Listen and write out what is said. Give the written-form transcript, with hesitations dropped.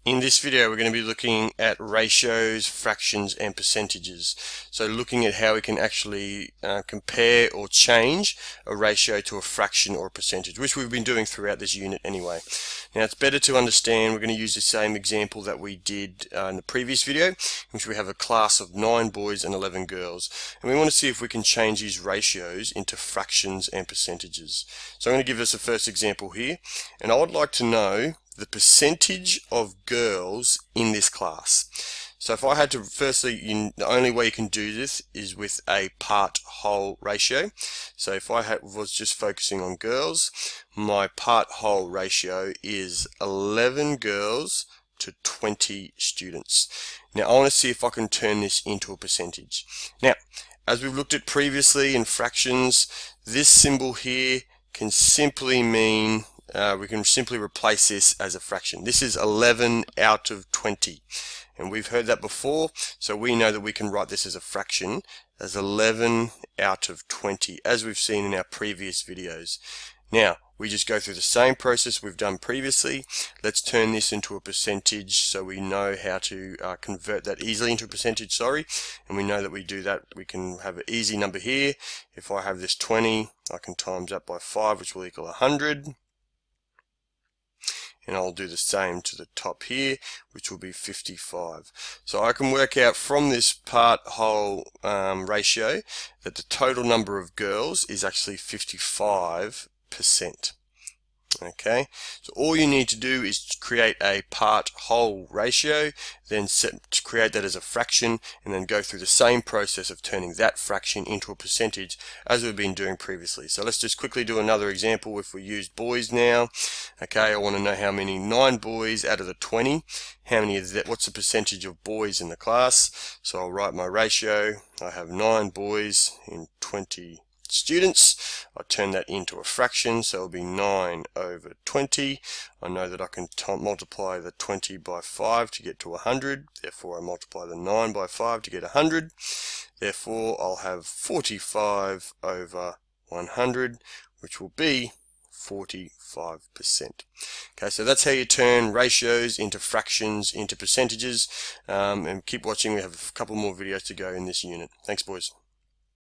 In this video we're going to be looking at ratios, fractions and percentages. So looking at how we can actually compare or change a ratio to a fraction or a percentage, which we've been doing throughout this unit anyway. Now it's better to understand, we're going to use the same example that we did in the previous video, in which we have a class of 9 boys and 11 girls. And we want to see if we can change these ratios into fractions and percentages. So I'm going to give us a first example here, and I would like to know the percentage of girls in this class. So if I had to, firstly, the only way you can do this is with a part-whole ratio. So if I was just focusing on girls, my part-whole ratio is 11 girls to 20 students. Now I want to see if I can turn this into a percentage. Now, as we've looked at previously in fractions, this symbol here can simply mean we can simply replace this as a fraction. This is 11 out of 20, and we've heard that before, so we know that we can write this as a fraction as 11 out of 20, as we've seen in our previous videos. Now we just go through the same process we've done previously. Let's turn this into a percentage so we know how to convert that easily into a percentage, and we know that we do that. We can have an easy number here. If I have this 20, I can times that by 5, which will equal 100. And I'll do the same to the top here, which will be 55. So I can work out from this part-whole ratio that the total number of girls is actually 55%. Okay, so all you need to do is create a part-whole ratio, then create that as a fraction, and then go through the same process of turning that fraction into a percentage as we've been doing previously. So let's just quickly do another example. If we use boys now, okay, I want to know how many 9 boys out of the 20, how many is that, what's the percentage of boys in the class. So I'll write my ratio. I have 9 boys in 20 students. I turn that into a fraction, so it'll be 9 over 20. I know that I can multiply the 20 by 5 to get to 100, therefore I multiply the 9 by 5 to get 100. Therefore I'll have 45 over 100, which will be 45%. Okay, so that's how you turn ratios into fractions into percentages, and keep watching. We have a couple more videos to go in this unit. Thanks, boys.